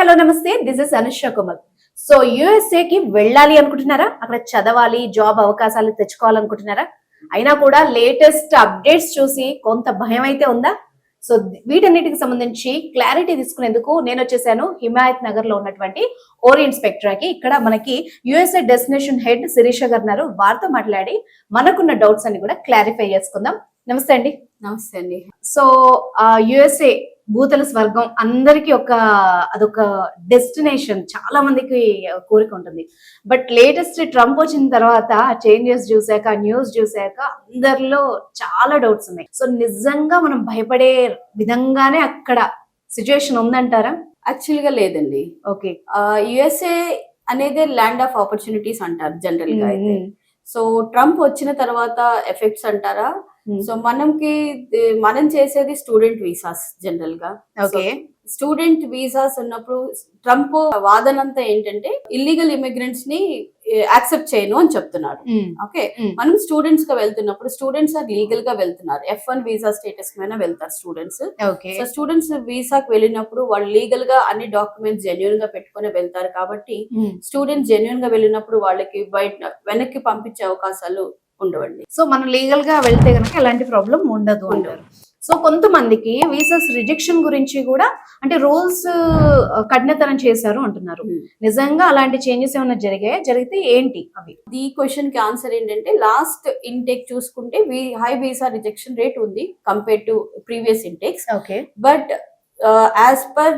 Hello నమస్తే, this is Anusha Kumar. So USA కి వెళ్ళాలి అనుకుంటున్నారా? అక్కడ చదవాలి, జాబ్ అవకాశాలు తెచ్చుకోవాలనుకుంటున్నారా? అయినా కూడా లేటెస్ట్ అప్డేట్స్ చూసి కొంత భయం అయితే ఉందా? సో వీటన్నిటికి సంబంధించి క్లారిటీ తీసుకునేందుకు నేను వచ్చేసాను హిమాయత్ నగర్ లో ఉన్నటువంటి ఓరియంట్ స్పెక్ట్రాకి. ఇక్కడ మనకి యుఎస్ఏ డెస్టినేషన్ హెడ్ శిరీష గారు ఉన్నారు. వారితో మాట్లాడి మనకున్న డౌట్స్ అన్ని కూడా క్లారిఫై చేసుకుందాం. నమస్తే అండి. నమస్తే అండి. సో యుఎస్ఏ భూతల స్వర్గం అందరికి అదొక డెస్టినేషన్, చాలా మందికి కోరిక ఉంటుంది. బట్ లేటెస్ట్ ట్రంప్ వచ్చిన తర్వాత చేంజెస్ చూసాక, న్యూస్ చూసాక అందరిలో చాలా డౌట్స్ ఉన్నాయి. సో నిజంగా మనం భయపడే విధంగానే అక్కడ సిచ్యువేషన్ ఉందంటారా? యాక్చువల్ గా లేదండి. ఓకే. యుఎస్ఏ అనేది ల్యాండ్ ఆఫ్ ఆపర్చునిటీస్ అంటారు జనరల్ గా అయితే. సో ట్రంప్ వచ్చిన తర్వాత ఎఫెక్ట్స్ అంటారా? సో మనం చేసేది స్టూడెంట్ వీసాస్ జనరల్ గా. స్టూడెంట్ వీసాస్ ఉన్నప్పుడు ట్రంప్ వాదనంతా ఏంటంటే ఇల్లీగల్ ఇమిగ్రెంట్స్ ని యాక్సెప్ట్ చేయను అని చెప్తున్నారు. ఓకే, మనం స్టూడెంట్స్ గా వెళ్తున్నప్పుడు స్టూడెంట్స్ లీగల్ గా వెళ్తున్నారు. F1 వీసా స్టేటస్ మీద వెళ్తారు స్టూడెంట్స్. సో స్టూడెంట్స్ వీసాకి వెళ్ళినప్పుడు వాళ్ళు లీగల్ గా అన్ని డాక్యుమెంట్స్ జెన్యూన్ గా పెట్టుకుని వెళ్తారు. కాబట్టి స్టూడెంట్స్ జెన్యూన్ గా వెళ్ళినప్పుడు వాళ్ళకి వెనక్కి పంపించే అవకాశాలు ఉండవండి. సో మనం లీగల్ గా వెళ్తే గనక ఎలాంటి ప్రాబ్లం ఉండదు అంటారు. సో కొంతమందికి వీసాస్ రిజెక్షన్ గురించి కూడా అంటే రూల్స్ కఠినతరం చేశారు అంటున్నారు. నిజంగా అలాంటి చేంజెస్ ఏమైనా జరిగితే ఏంటి అవి? ఈ క్వశ్చన్ కి ఆన్సర్ ఏంటంటే, లాస్ట్ ఇంటేక్ చూసుకుంటే హై వీసా రిజెక్షన్ రేట్ ఉంది compare to previous intakes. Okay, but as per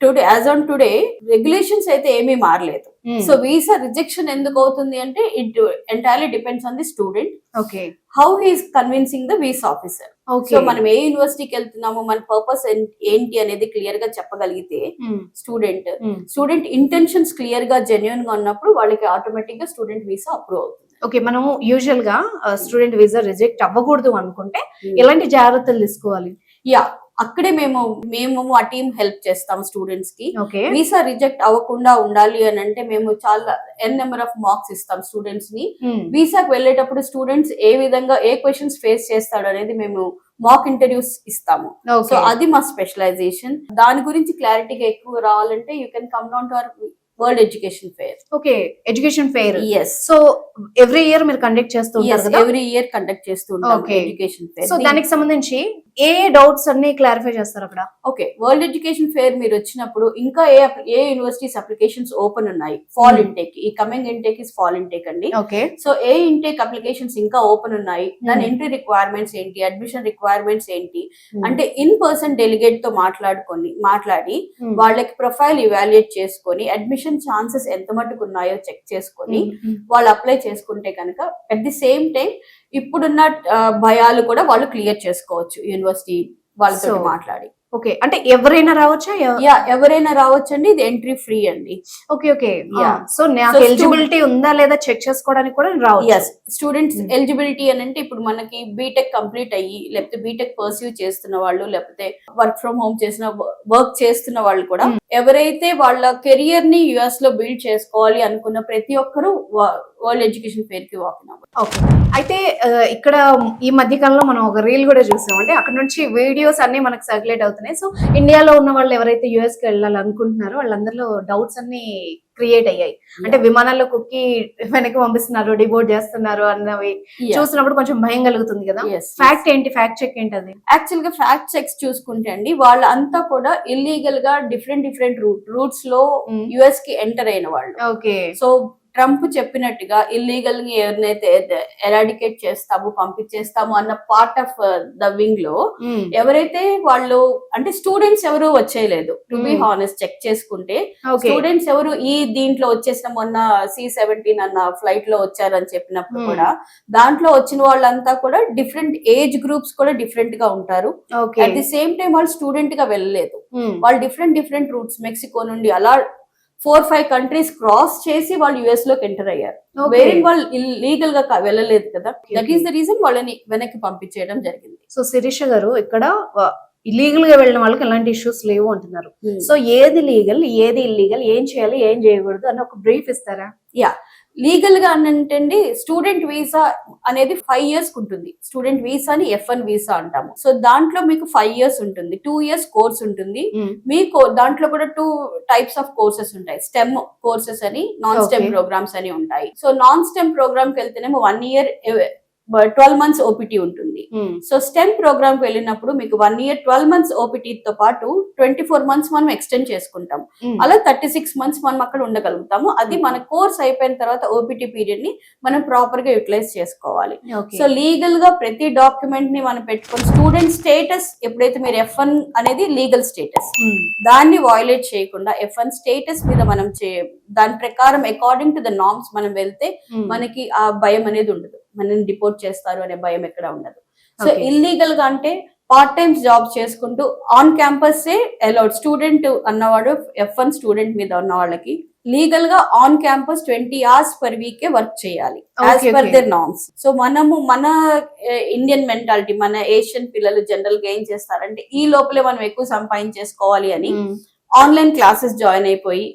today, as on today regulations అయితే ఏమీ మారలేదు. సో వీసా రిజెక్షన్ ఎందుకు అవుతుంది అంటే it entirely depends on the student. Okay, how he's convincing the visa officer. So మనం ఏ యూనివర్సిటీకి వెళ్తున్నామో, మన పర్పస్ ఏంటి అనేది క్లియర్ గా చెప్పగలిగితే స్టూడెంట్ ఇంటెన్షన్స్ క్లియర్ గా జెన్యూన్ గా ఉన్నప్పుడు వాళ్ళకి ఆటోమేటిక్ గా స్టూడెంట్ వీసా అప్రూవ్ అవుతుంది. ఓకే, మనం యూజువల్ గా స్టూడెంట్ వీసా రిజెక్ట్ అవ్వకూడదు అనుకుంటే ఎలాంటి జాగ్రత్తలు తీసుకోవాలి? అక్కడే మేము ఆ టీం హెల్ప్ చేస్తాం స్టూడెంట్స్ కి. వీసా రిజెక్ట్ అవ్వకుండా ఉండాలి అని అంటే మేము చాలా నెంబర్ ఆఫ్ మార్క్స్ ఇస్తాం స్టూడెంట్స్ ని. వీసాకి వెళ్ళేటప్పుడు స్టూడెంట్స్ ఏ విధంగా ఏ క్వశ్చన్స్ ఫేస్ చేస్తాడు అనేది మేము మాక్ ఇంటర్వ్యూస్ ఇస్తాము. సో అది మా స్పెషలైజేషన్. దాని గురించి క్లారిటీగా ఎక్కువ రావాలంటే you can come down to our world education fair. Okay, education fair. yes. So every year మీరు కండక్ట్ చేస్తూ ఉంటారు కదా? ఎవ్రీ ఇయర్ కండక్ట్ చేస్తూ ఉంటాం ఎడ్యుకేషన్ ఫెయిర్. సో దానికి సంబంధించి ఏ డౌట్స్ అన్ని క్లారిఫై చేస్తారు అక్కడ? ఓకే, వరల్డ్ ఎడ్యుకేషన్ ఫెయిర్ మీరు వచ్చినప్పుడు ఇంకా ఏ యూనివర్సిటీస్ అప్లికేషన్స్ ఓపెన్ ఉన్నాయి ఫాల్ ఇంటేక్. ఈ coming intake is fall intake అండి. ఓకే, సో ఏ ఇంటేక్ అప్లికేషన్స్ ఇంకా ఓపెన్ ఉన్నాయి, దాని ఎంట్రీ రిక్వైర్మెంట్స్ ఏంటి, అడ్మిషన్ రిక్వైర్మెంట్స్ ఏంటి అంటే ఇన్ పర్సన్ డెలిగేట్ తో మాట్లాడి వాళ్ళకి ప్రొఫైల్ ఇవాల్యుయేట్ చేసుకొని అడ్మిషన్ ఛాన్సెస్ ఎంత మటుకు ఉన్నాయో చెక్ చేసుకొని వాళ్ళు అప్లై చేసుకుంటే కనుక అట్ ది సేమ్ టైం ఇప్పుడున్న భయాలు కూడా వాళ్ళు క్లియర్ చేసుకోవచ్చు యూనివర్సిటీ వాళ్ళతో మాట్లాడి. ఓకే, అంటే ఎవరైనా రావచ్చా? ఎవరైనా రావచ్చండి. ఇది ఎంట్రీ ఫ్రీ అండి. ఓకే ఓకే, సో నాకు ఎలిజిబిలిటీ ఉందా లేదా చెక్ చేసుకోవడానికి కూడా రావచ్చు. స్టూడెంట్స్ ఎలిజిబిలిటీ అని అంటే ఇప్పుడు మనకి బీటెక్ కంప్లీట్ అయ్యి లేకపోతే బీటెక్ పర్సీవ్ చేస్తున్న వాళ్ళు లేకపోతే వర్క్ ఫ్రమ్ హోమ్ వర్క్ చేస్తున్న వాళ్ళు కూడా ఎవరైతే వాళ్ళ కెరియర్ ని యుఎస్ లో బిల్డ్ చేసుకోవాలి అనుకున్న ప్రతి ఒక్కరు వరల్డ్ ఎడ్యుకేషన్ ఫెయిర్ కి వాకింగ్ అవ్వాలి. ఓకే, అయితే ఇక్కడ ఈ మధ్య కాలంలో మనం ఒక రీల్ కూడా చూసాం. అంటే అక్కడ నుంచి వీడియోస్ అన్ని మనకు సర్క్యులేట్ అవుతున్నాయి. సో ఇండియాలో ఉన్న వాళ్ళు ఎవరైతే యుఎస్ కి వెళ్ళాలనుకుంటున్నారో వాళ్ళందరిలో డౌట్స్ అన్ని క్రియేట్ అయ్యాయి. అంటే విమానాల్లో కుక్కి వెనక్కి పంపిస్తున్నారు, డిపోర్ట్ చేస్తున్నారు అన్నవి చూసినప్పుడు కొంచెం భయం కలుగుతుంది కదా. ఫ్యాక్ట్ ఏంటి, ఫ్యాక్ట్ చెక్ ఏంటి అది? యాక్చువల్ గా ఫ్యాక్ట్ చెక్స్ చూసుకుంటే అండి, వాళ్ళంతా కూడా ఇల్లీగల్ గా డిఫరెంట్ రూట్స్ లో యుఎస్ కి ఎంటర్ అయిన వాళ్ళు. ఓకే, సో ట్రంప్ చెప్పినట్టుగా ఇల్లీగల్ గా ఎవరినైతే ఎరాడికేట్ చేస్తాము, పంపించేస్తాము అన్న పార్ట్ ఆఫ్ ద వింగ్ లో ఎవరైతే వాళ్ళు అంటే స్టూడెంట్స్ ఎవరు వచ్చేయలేదు. టు బి హానెస్ట్ చెక్ చేసుకుంటే స్టూడెంట్స్ ఎవరు ఈ దీంట్లో వచ్చేసిన మొన్న C-17 అన్న ఫ్లైట్ లో వచ్చారని చెప్పినప్పుడు కూడా దాంట్లో వచ్చిన వాళ్ళంతా కూడా డిఫరెంట్ ఏజ్ గ్రూప్స్ కూడా డిఫరెంట్ గా ఉంటారు. అట్ ది సేమ్ టైం వాళ్ళు స్టూడెంట్ గా వెళ్ళలేదు. వాళ్ళు డిఫరెంట్ రూట్స్ మెక్సికో నుండి అలా 4-5 కంట్రీస్ క్రాస్ చేసి వాళ్ళు యుఎస్ లోకి ఎంటర్ అయ్యారు. వేరే వాళ్ళు ఇల్లీగల్ గా వెళ్ళలేదు కదా. దట్ ఈస్ ద రీజన్ వాళ్ళని వెనక్కి పంపించేయడం జరిగింది. సో శిరీష గారు, ఇక్కడ ఇల్లీగల్ గా వెళ్ళిన వాళ్ళకి ఎలాంటి ఇష్యూస్ లేవు అంటున్నారు. సో ఏది లీగల్, ఏది ఇల్లీగల్, ఏం చేయాలి, ఏం చేయకూడదు అని ఒక బ్రీఫ్ ఇస్తారా? లీగల్ గా అంటే స్టూడెంట్ వీసా అనేది 5 years ఉంటుంది. స్టూడెంట్ వీసాని F1 వీసా అంటాము. సో దాంట్లో మీకు 5 years ఉంటుంది, 2 years కోర్స్ ఉంటుంది. మీకు దాంట్లో కూడా 2 types ఆఫ్ కోర్సెస్ ఉంటాయి. స్టెమ్ కోర్సెస్ అని, నాన్ స్టెమ్ ప్రోగ్రామ్స్ అని ఉంటాయి. సో నాన్ స్టెమ్ ప్రోగ్రామ్ కి వెళ్తేనేమో 1 year 12 months OPT ఉంటుంది. సో స్టెమ్ ప్రోగ్రామ్ కి వెళ్ళినప్పుడు మీకు 1 year 12 months OPT తో పాటు 24 months మనం ఎక్స్టెండ్ చేసుకుంటాం. అలా 36 months మనం అక్కడ ఉండగలుగుతాము. అది మన కోర్స్ అయిపోయిన తర్వాత OPT పీరియడ్ ని మనం ప్రాపర్ గా యూటిలైజ్ చేసుకోవాలి. సో లీగల్ గా ప్రతి డాక్యుమెంట్ ని మనం పెట్టుకొని స్టూడెంట్ స్టేటస్ ఎప్పుడైతే మీరు F1 అనేది లీగల్ స్టేటస్, దాన్ని వయలేట్ చేయకుండా F1 స్టేటస్ మీద మనం దాని ప్రకారం అకార్డింగ్ టు ద నార్మ్స్ మనం వెళ్తే మనకి ఆ భయం అనేది ఉండదు. మనల్ని డిపోర్ట్ చేస్తారు అనే భయం ఎక్కడ ఉండదు. సో ఇల్లీగల్ గా అంటే పార్ట్ టైమ్ జాబ్ చేసుకుంటూ ఆన్ క్యాంపస్ అలౌడ్. స్టూడెంట్ అన్నవాడు F1 స్టూడెంట్ మీద ఉన్న వాళ్ళకి లీగల్ గా on campus 20 hours per week work చేయాలి as per their norms. So మన ఇండియన్ మెంటాలిటీ, మన ఏషియన్ పిల్లలు జనరల్ గా ఏం చేస్తారంటే ఈ లోపలే మనం ఎక్కువ సంపాదించేసుకోవాలి అని ఆన్లైన్ క్లాసెస్ జాయిన్ అయిపోయి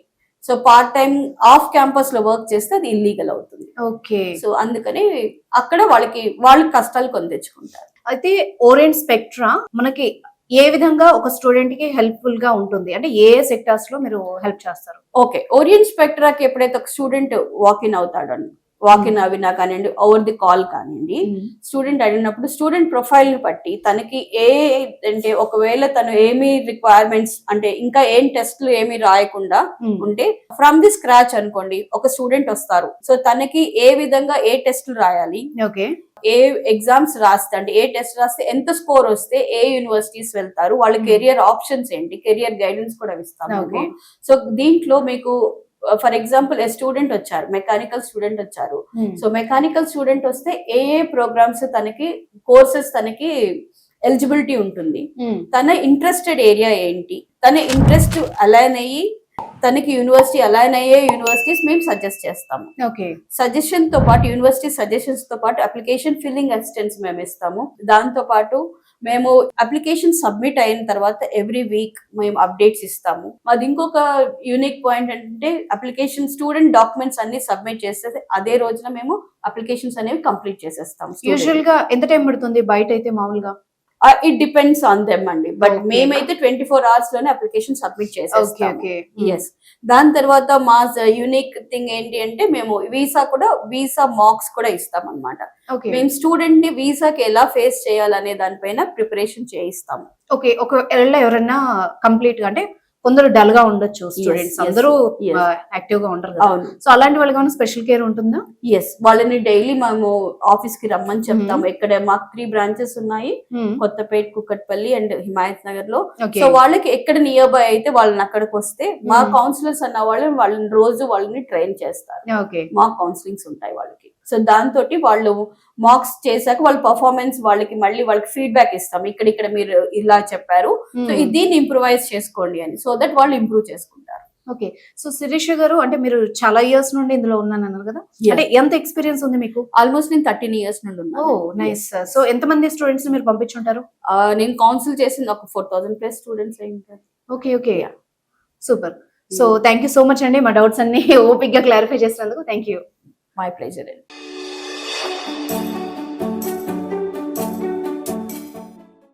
so part time off campus లో వర్క్ చేస్తే అది ఇల్లీగల్ అవుతుంది. ఓకే. సో అందుకని అక్కడ వాళ్ళు కష్టాలు కొని తెచ్చుకుంటారు. అయితే ఓరియంట్ స్పెక్ట్రా మనకి ఏ విధంగా ఒక స్టూడెంట్ కి హెల్ప్ఫుల్ గా ఉంటుంది, అంటే ఏ సెక్టార్స్ లో మీరు హెల్ప్ చేస్తారు? ఓకే, ఓరియంట్ స్పెక్ట్రాకి ఎప్పుడైతే ఒక స్టూడెంట్ వాకిన్ అవుతాడో, వాకిన్ అవినా కానివ్వండి, ఓవర్ ది కాల్ కానివ్వండి, స్టూడెంట్ అడిగినప్పుడు స్టూడెంట్ ప్రొఫైల్ ని బట్టి తనకి అంటే ఒకవేళ తను ఏమి రిక్వైర్మెంట్స్ అంటే ఇంకా ఏం టెస్ట్లు ఏమి రాయకుండా ఉంటే ఫ్రమ్ ది స్క్రాచ్ అనుకోండి, ఒక స్టూడెంట్ వస్తారు. సో తనకి ఏ విధంగా ఏ టెస్ట్లు రాయాలి, ఏ ఎగ్జామ్స్ రాస్తే అంటే ఏ టెస్ట్ రాస్తే ఎంత స్కోర్ వస్తే ఏ యూనివర్సిటీస్ వెళ్తారు, వాళ్ళ కెరియర్ ఆప్షన్స్ ఏంటి, కెరియర్ గైడెన్స్ కూడా ఇస్తాము. సో దీంట్లో మీకు ఫర్ ఎగ్జాంపుల్ స్టూడెంట్ వచ్చారు, మెకానికల్ స్టూడెంట్ వచ్చారు. సో మెకానికల్ స్టూడెంట్ వస్తే ఏ ప్రోగ్రామ్స్ తనకి కోర్సెస్ తనకి ఎలిజిబిలిటీ ఉంటుంది, తన ఇంట్రెస్టెడ్ ఏరియా ఏంటి, తన ఇంట్రెస్ట్ అలైన్ అయ్యి తనకి యూనివర్సిటీ అలైన్ అయ్యే యూనివర్సిటీస్ మేము సజెస్ట్ చేస్తాము. సజెషన్ తో పాటు యూనివర్సిటీ సజెషన్స్ తో పాటు అప్లికేషన్ ఫిల్లింగ్ అసిస్టెన్స్ మేము ఇస్తాము. దాంతో పాటు మేము అప్లికేషన్ సబ్మిట్ అయిన తర్వాత ఎవ్రీ వీక్ మేము అప్డేట్స్ ఇస్తాము. అది ఇంకొక యూనిక్ పాయింట్ అంటే అప్లికేషన్ స్టూడెంట్ డాక్యుమెంట్స్ అన్ని సబ్మిట్ చేస్తే అదే రోజున మేము అప్లికేషన్స్ అనేవి కంప్లీట్ చేసేస్తాం. యూజువల్ గా ఎంత టైం పడుతుంది బయట అయితే మామూలుగా? ఇట్ డిపెండ్స్ ఆన్ దెమ్ అండి, బట్ మేమైతే 24 hours లోనే అప్లికేషన్ సబ్మిట్ చేసేస్తాం. ఎస్. దాని తర్వాత మా యూనిక్ థింగ్ ఏంటి అంటే మేము వీసా మాక్స్ కూడా ఇస్తాం అన్నమాట. మేము స్టూడెంట్ ని వీసాకి ఎలా ఫేస్ చేయాలనే దానిపైన ప్రిపరేషన్ చేయిస్తాము. ఓకే. ఒకవేళ ఎవరైనా కంప్లీట్ గా అంటే కొందరు డల్ గా ఉండొచ్చు, స్టూడెంట్స్ అందరూ యాక్టివ్ గా ఉండరు కదా, సో అలాంటి వాళ్ళకి ఏమైనా స్పెషల్ కేర్ ఉంటుందా? ఎస్, వాళ్ళని డైలీ మేము ఆఫీస్ కి రమ్మని చెప్తాము. ఇక్కడ మాకు 3 branches ఉన్నాయి, కొత్తపేట, కుక్కట్పల్లి అండ్ హిమాయత్ నగర్ లో. సో వాళ్ళకి ఎక్కడ నియర్ బై అయితే వాళ్ళని అక్కడికి వస్తే మా కౌన్సిలర్స్ అన్న వాళ్ళని రోజు వాళ్ళని ట్రైన్ చేస్తారు. మా కౌన్సిలింగ్స్ ఉంటాయి వాళ్ళకి. సో దాంతో వాళ్ళు మార్క్స్ చేశాక వాళ్ళ పర్ఫార్మెన్స్ వాళ్ళకి ఫీడ్బ్యాక్ ఇస్తాం. ఇక్కడ మీరు ఇలా చెప్పారు, సో దీన్ని ఇంప్రూవైజ్ చేసుకోండి అని, సో దట్ వాళ్ళు ఇంప్రూవ్ చేసుకుంటారు. ఓకే. సో శిరీష గారు, అంటే మీరు చాలా ఇయర్స్ నుండి ఇందులో ఉన్నాను అన్నారు కదా, అంటే ఎంత ఎక్స్పీరియన్స్ ఉంది మీకు? ఆల్మోస్ట్ నేను 13 years నుండి ఉన్నాను. ఓ నైస్. సో ఎంతమంది స్టూడెంట్స్ మీరు పంపించుంటారు? నేను కౌన్సిల్ చేసింది ఒక 4000+ స్టూడెంట్స్ అయి ఉంటారు. Okay. Super. So thank you so much అండి, మా డౌట్స్ అన్ని ఓపిక్ గా క్లారిఫై చేసినందుకు. Thank you. My pleasure.